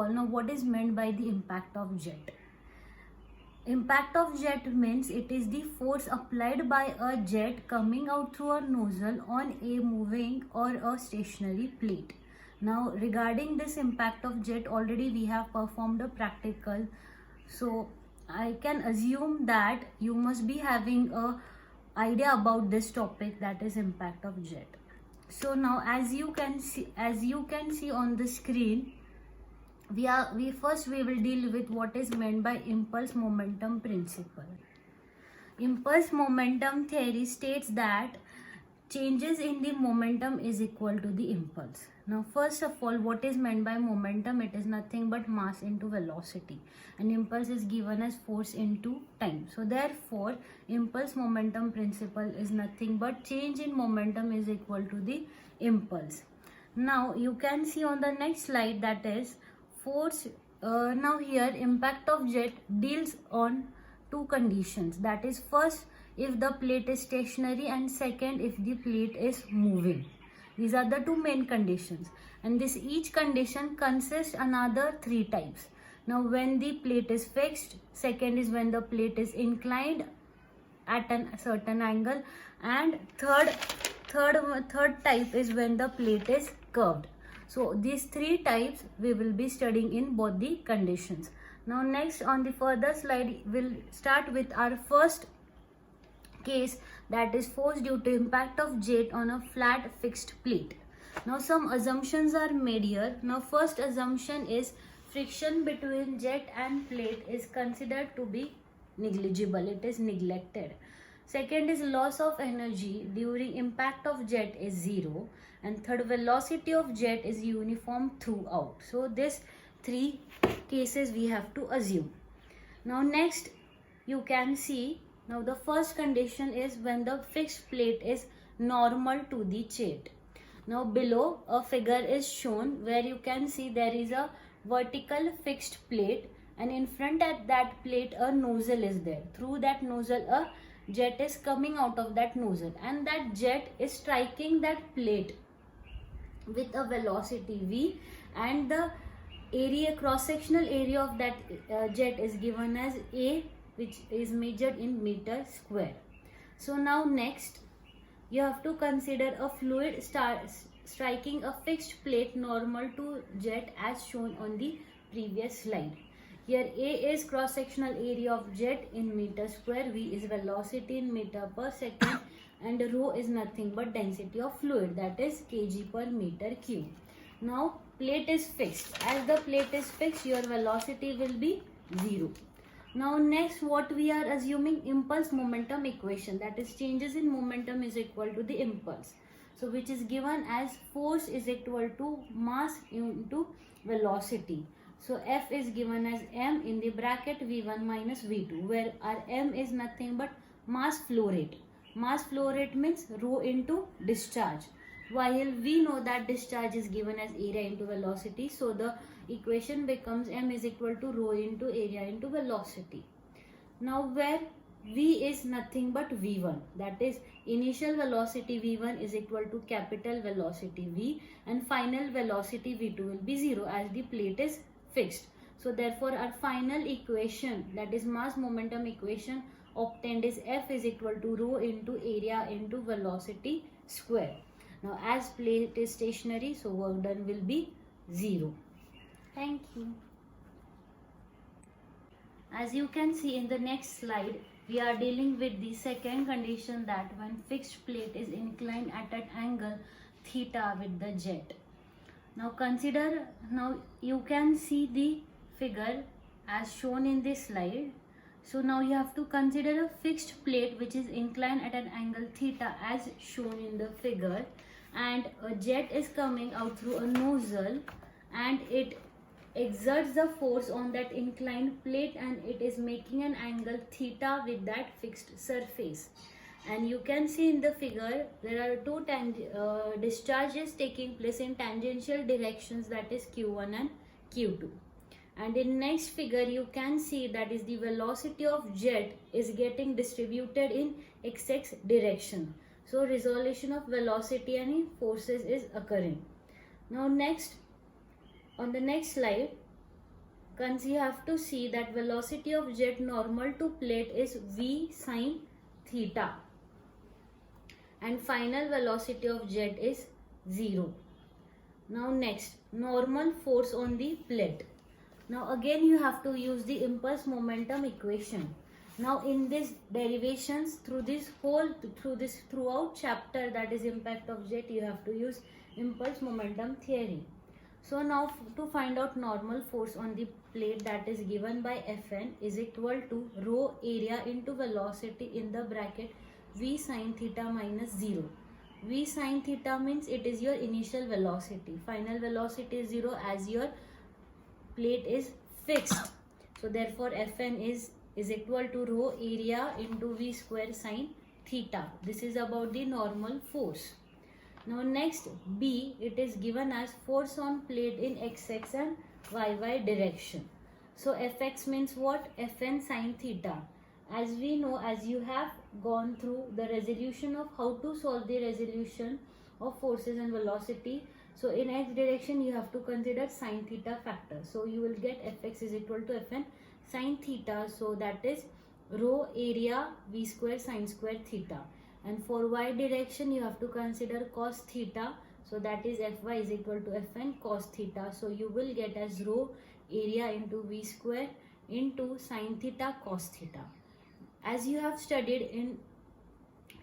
all, now what is meant by the impact of jet? Impact of jet means it is the force applied by a jet coming out through a nozzle on a moving or a stationary plate. Now regarding this impact of jet, already we have performed a practical, so I can assume that you must be having a idea about this topic, that is impact of jet. So now as you can see on the screen, we will deal with what is meant by impulse momentum principle. Impulse momentum theory states that changes in the momentum is equal to the impulse. Now first of all, what is meant by momentum? It is nothing but mass into velocity, and impulse is given as force into time. So therefore impulse momentum principle is nothing but change in momentum is equal to the impulse. Now you can see on the next slide, that is force. Now here impact of jet deals on two conditions, that is first if the plate is stationary, and second if the plate is moving. These are the two main conditions, and this each condition consists another three types. Now when the plate is fixed, second is when the plate is inclined at a certain angle, and third type is when the plate is curved. So these three types we will be studying in both the conditions. Now next on the further slide, we'll start with our first case, that is force due to impact of jet on a flat fixed plate. Now some assumptions are made here. Now first assumption is friction between jet and plate is considered to be negligible, it is neglected. Second is loss of energy during impact of jet is zero, and third velocity of jet is uniform throughout. So this three cases we have to assume. Now next you can see, now the first condition is when the fixed plate is normal to the jet. Now below a figure is shown where you can see there is a vertical fixed plate, and in front at that plate a nozzle is there. Through that nozzle a jet is coming out of that nozzle, and that jet is striking that plate with a velocity v, and the area, cross-sectional area of that jet is given as A, which is measured in meter square. So now next you have to consider a fluid striking a fixed plate normal to jet as shown on the previous slide. Here A is cross-sectional area of jet in meter square, V is velocity in meter per second, and rho is nothing but density of fluid, that is kg per meter cube. Now plate is fixed. As the plate is fixed, your velocity will be zero. Now next what we are assuming, impulse momentum equation, that is changes in momentum is equal to the impulse. So which is given as force is equal to mass into velocity. So F is given as m in the bracket v1 minus v2, where our m is nothing but mass flow rate. Mass flow rate means rho into discharge, while we know that discharge is given as area into velocity. So the equation becomes m is equal to rho into area into velocity. Now where v is nothing but v1, that is initial velocity v1 is equal to capital velocity v, and final velocity v2 will be 0 as the plate is fixed. So therefore our final equation, that is mass momentum equation obtained, is F is equal to rho into area into velocity square. Now as plate is stationary, so work done will be 0. Thank you. As you can see in the next slide, we are dealing with the second condition, that when fixed plate is inclined at an angle theta with the jet. Now consider, now you can see the figure as shown in this slide. So now you have to consider a fixed plate which is inclined at an angle theta as shown in the figure, and a jet is coming out through a nozzle, and it exerts the force on that inclined plate, and it is making an angle theta with that fixed surface. And you can see in the figure there are two discharges taking place in tangential directions, that is q1 and q2. And in next figure you can see that is the velocity of jet is getting distributed in xx direction. So resolution of velocity and forces is occurring. Now next, on the next slide, you have to see that velocity of jet normal to plate is v sine theta, and final velocity of jet is 0. Now next, normal force on the plate. Now again you have to use the impulse momentum equation. Now in this derivations throughout chapter, that is impact of jet, you have to use impulse momentum theory. So now to find out normal force on the plate, that is given by Fn is equal to rho area into velocity in the bracket v sine theta minus 0. V sine theta means it is your initial velocity. Final velocity is 0 as your plate is fixed. So therefore Fn is equal to rho area into v square sine theta. This is about the normal force. Now next, B, it is given as force on plate in xx and yy direction. So Fx means what? Fn sine theta. As we know, as you have gone through the resolution of how to solve the resolution of forces and velocity. So in x direction you have to consider sine theta factor. So you will get Fx is equal to Fn sine theta. So that is rho area v square sine square theta. And for y direction you have to consider cos theta. So that is Fy is equal to Fn cos theta. So you will get as rho area into v square into sine theta cos theta. As you have studied in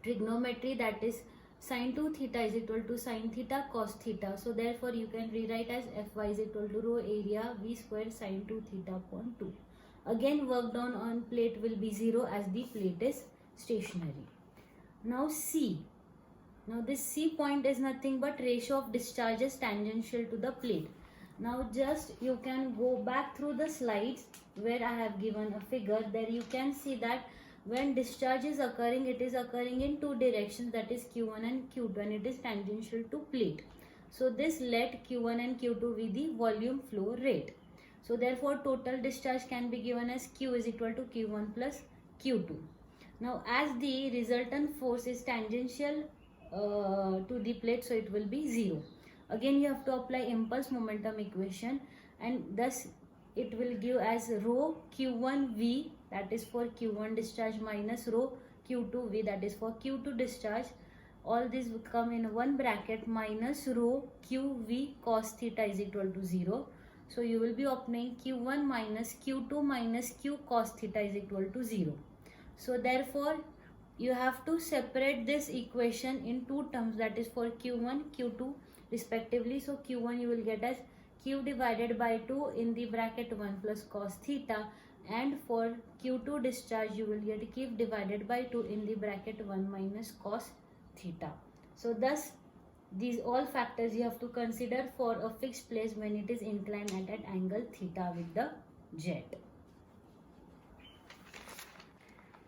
trigonometry, that is sine 2 theta is equal to sine theta cos theta. So therefore you can rewrite as Fy is equal to rho area v square sine 2 theta upon 2. Again work done on plate will be 0 as the plate is stationary. Now C. Now this C point is nothing but ratio of discharges tangential to the plate. Now just you can go back through the slides where I have given a figure. There you can see that when discharge is occurring, it is occurring in two directions, that is Q1 and Q2, and it is tangential to plate. So this let Q1 and Q2 be the volume flow rate. So therefore total discharge can be given as Q is equal to Q1 plus Q2. Now as the resultant force is tangential to the plate, so it will be 0. Again you have to apply impulse momentum equation, and thus it will give as rho Q1V, that is for Q1 discharge, minus rho Q2V, that is for Q2 discharge. All this will come in one bracket minus rho QV cos theta is equal to 0. So you will be obtaining Q1 minus Q2 minus Q cos theta is equal to 0. So therefore you have to separate this equation in two terms, that is for Q1, Q2 respectively. So Q1 you will get as Q divided by 2 in the bracket 1 plus cos theta, and for Q2 discharge you will get Q divided by 2 in the bracket 1 minus cos theta. So thus these all factors you have to consider for a fixed place when it is inclined at an angle theta with the jet.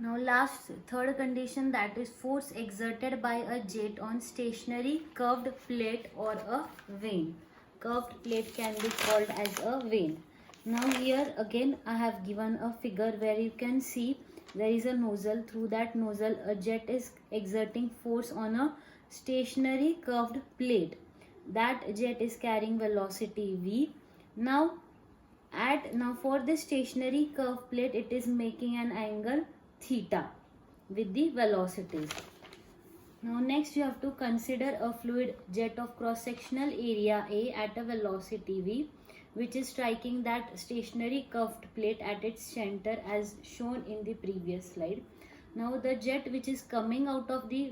Now last, third condition, that is force exerted by a jet on stationary curved plate or a vane. Curved plate can be called as a vane. Now here again I have given a figure where you can see there is a nozzle. Through that nozzle a jet is exerting force on a stationary curved plate. That jet is carrying velocity v. Now for this stationary curved plate it is making an angle theta with the velocities. Now next you have to consider a fluid jet of cross-sectional area A at a velocity v, which is striking that stationary curved plate at its center as shown in the previous slide. Now the jet which is coming out of the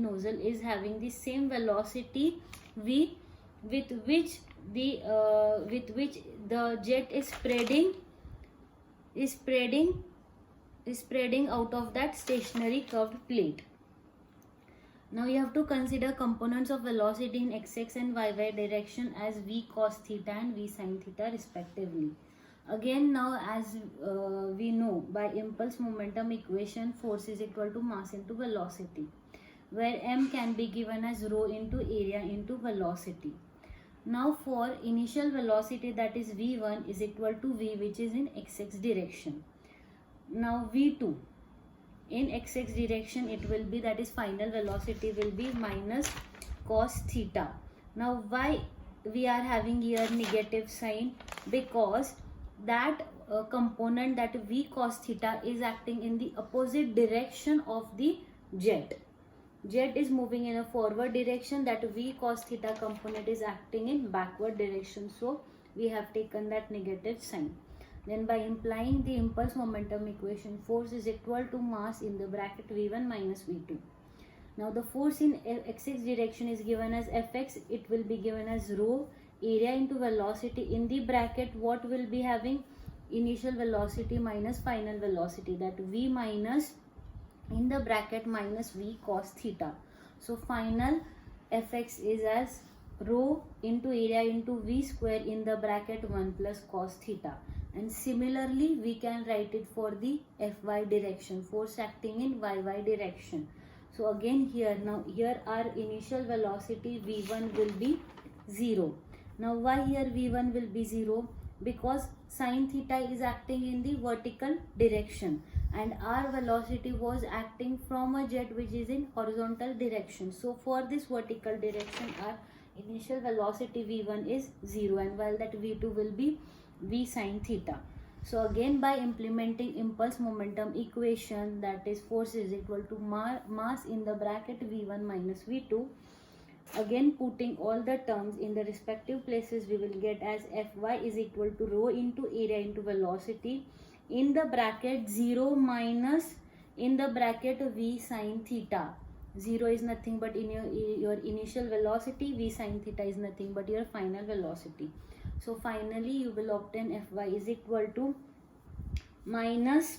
nozzle is having the same velocity v with which the jet is spreading out of that stationary curved plate. Now you have to consider components of velocity in xx and yy direction as v cos theta and v sin theta respectively. Again now as we know by impulse momentum equation, force is equal to mass into velocity, where m can be given as rho into area into velocity. Now for initial velocity, that is v1 is equal to v, which is in xx direction. Now v2 in xx direction it will be, that is final velocity will be minus cos theta. Now we are having here negative sign? Because that component, that v cos theta, is acting in the opposite direction of the jet. Jet is moving in a forward direction, that v cos theta component is acting in backward direction. So we have taken that negative sign. Then by implying the impulse momentum equation, force is equal to mass in the bracket v1 minus v2. Now the force in xx direction is given as fx. It will be given as rho, area into velocity. In the bracket, what will be having? Initial velocity minus final velocity, that v minus, in the bracket, minus v cos theta. So final fx is as rho into area into v square, in the bracket 1 plus cos theta. And similarly we can write it for the fy direction, force acting in yy direction. So again here, now here our initial velocity v1 will be 0. Now why here v1 will be 0? Because sin theta is acting in the vertical direction and our velocity was acting from a jet which is in horizontal direction. So for this vertical direction, our initial velocity v1 is 0, and while that v2 will be v sin theta. So again, by implementing impulse momentum equation, that is force is equal to mass in the bracket v1 minus v2, again putting all the terms in the respective places, we will get as fy is equal to rho into area into velocity, in the bracket 0 minus, in the bracket v sin theta. 0 is nothing but in your initial velocity, v sin theta is nothing but your final velocity. So finally you will obtain fy is equal to minus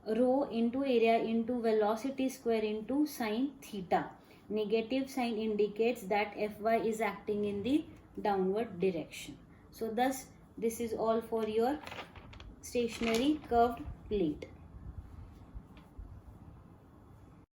rho into area into velocity square into sin theta. Negative sign indicates that fy is acting in the downward direction. So thus this is all for your stationary curved plate.